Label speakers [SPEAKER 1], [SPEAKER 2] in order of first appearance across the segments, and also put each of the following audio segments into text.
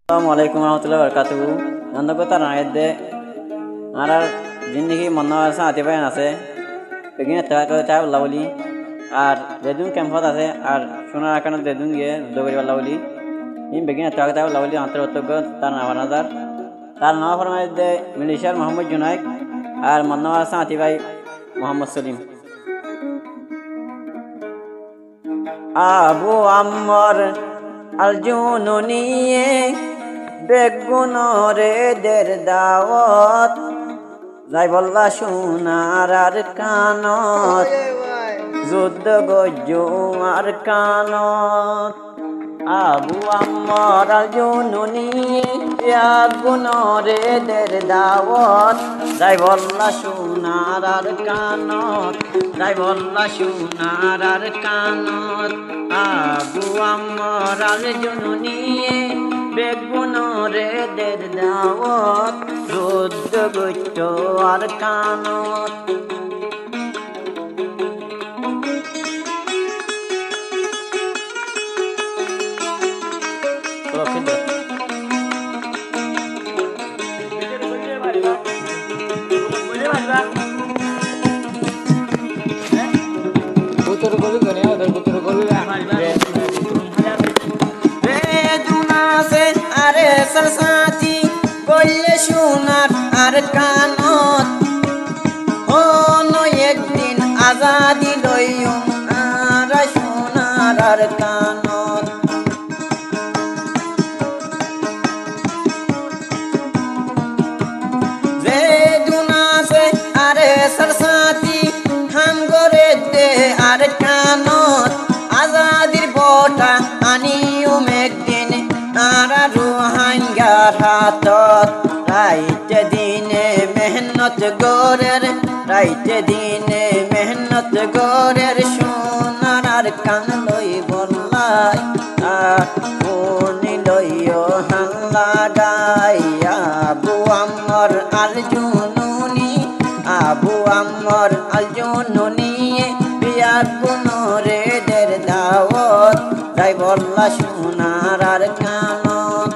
[SPEAKER 1] Assalamualaikum warahmatullahi wabarakatuh. Nanda kota rakyatde arar जिंदगी मन्ना वाला आते पाए ना से लेकिन तैयार करते हैं लावली आर देदुन कैंप होता है आर सुना रखना देदुन ये दोगरी वाला लावली इन बेगिन तैयार करते हैं लावली अंतर्गत को तार नाम फरमाए दे मिलिशियर मोहम्मद जुनाइद आर मन्ना वाला आते पाए मोहम्मद सलीम आबू अम्मर अलजुनुनिये बेगुनरे देर दावत যাই বল্লা সোনার আর কানত যুদ্ধ গজুমার কানত আবু আম্মর জুনুনি গুণরে দের দাওয়াত যাই বল্লা সোনার আর কানত যাই বল্লা সোনার আর কানত আবু আম্মর জুনুনি বেগুনরে দের দাওয়াত যুদ্ধ গুচ্ছ আর কানত সাথী কইলে সোনার আর কানত হনো একদিন আজাদি লইম আর সোনার আর কানত যে দুনাসে আরে সাথী হাম গরে দে আর কানত আজাদির বটা আনিও একদিন আর রুহাঙ্গার হাতত রাইতে দিনে মেহনত গোরের রাইতে দিনে মেহনত গোরের সোনার আর কান লই বললাই কোনি লইও হাল্লা গাই আবু আম্মর আর জুনুনি আবু আম্মর আর জুনুনি বিয়া গুনরে দের দাওয়াত যাই বললা সোনার আর কানত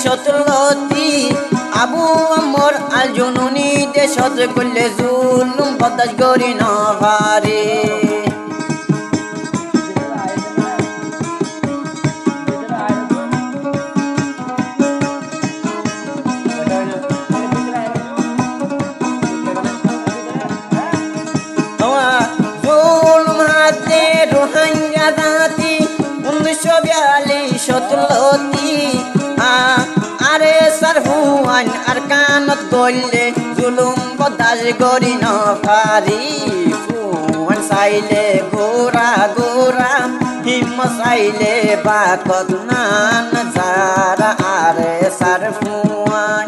[SPEAKER 1] সতলতি আবু আম্মর আল জুনুনি দেশত করলে জুলুম বদাস করি না পারে জুলুম হাতে রোহিঙ্গা জাতি 1942 সতলতি আরে সারহুয়ান আর কানত গইলে জুলুম বদাস করি না পারি ফুয়ান সাইলে গোরা গোরা হিম সাইলে বাকত নান যারা আরে সারহুয়ান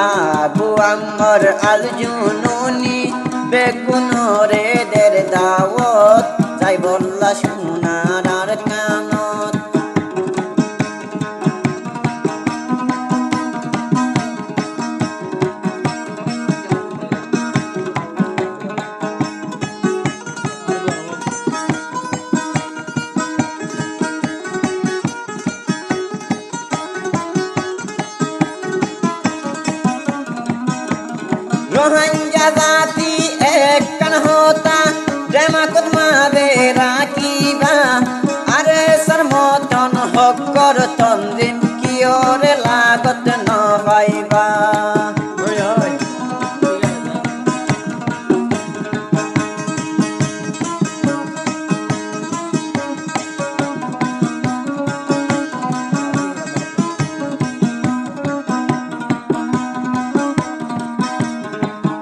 [SPEAKER 1] আবু আম্মর আল জুনুনি বেগুনরে দের দাওয়াত যাই বল্লা সোনার আর কানত রোহিঙ্গা জাতি এক কান হতা প্রেমাকত মাবে রাখিবা আরে সরমতন হকর তন্দিম কিয়রে লাগত নবাইবা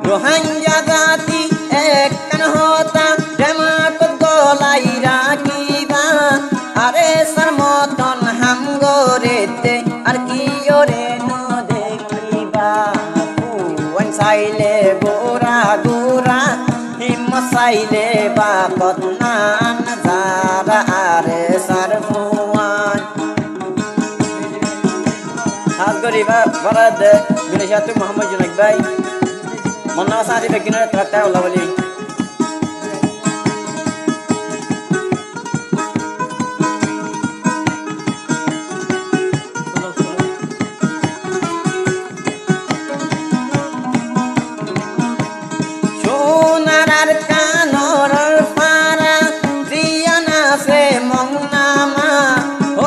[SPEAKER 1] রোহিঙ্গা জাতি এক কান হতা প্রেমাকত গলাই রাখিবা আরে সরমতন হাম গো রেতে আর কি ওরে নো দেখিবা পুয়ান সাইলে গোরা গোরা হিম সাইলে বা কতনান যারা আরে সার পুয়ান হাত গরিবা বরাদ বিনশাতু মোহাম্মদ জুনাইদ ভাই মন্না সাথী বেকিনার ট্রাক্টর আল্লাহ বলি সোনার কানর পারা জিয়ানা সে মংনামা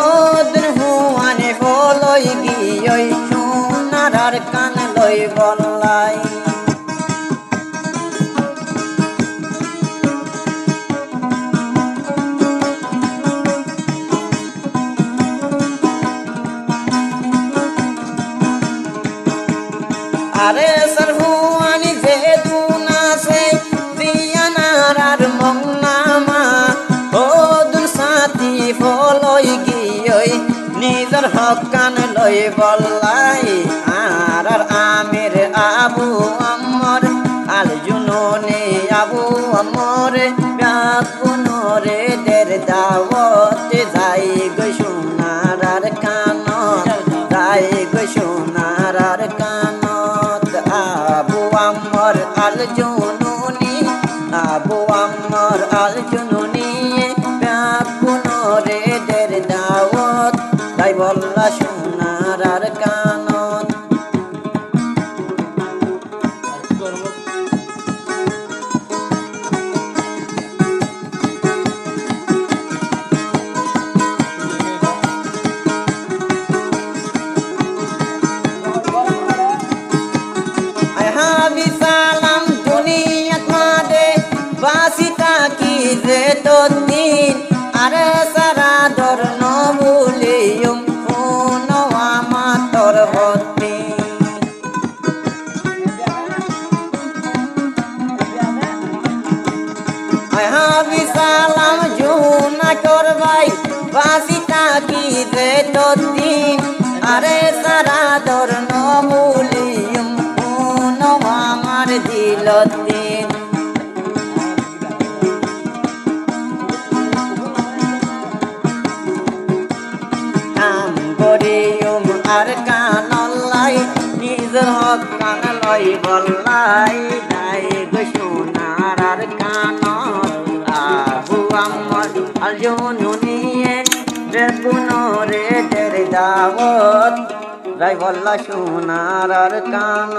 [SPEAKER 1] ওদন হুয়ানে ফলই গিয়ই সোনার কান লই বললাই আরে সরহুয়ানি যে দুনা সে দিয়ানার আর মংনামা ও দুন সাথী ফলই গিয়ই নিজর হকান লই বললাই আর আমির আবু আমর আল জুনুনি আবু আমর ব্যাকুনরে দের দাওয়াত যাই গো সোনার কান যাই গো সোনার কান আবু আমর আল জুনুনি আবু আমর আল জুনুনি ব্যাকুনরে দের দাওয়াত তাই বললা সোনার কানত সালাম দুনিয়াত মাদে বাসিতা কি যে তদ্দিন আর সারা দর নবুলিয়ুম ফুনওয়া মাতর হতি হাবি সালাম জুনা করবাই বাসিতা কি যে তদ্দিন আরে সারা দর নবুলিয়ুম আমার দিলতিন কাম করিয়ুম আর কানলাই নিজের হক কানলাই বললাই দাই গো সোনার আর কান আবু আমর আল জুনুনিয়ে বেগুনরে দের দাওয়াত যাই বললা সোনার আর কান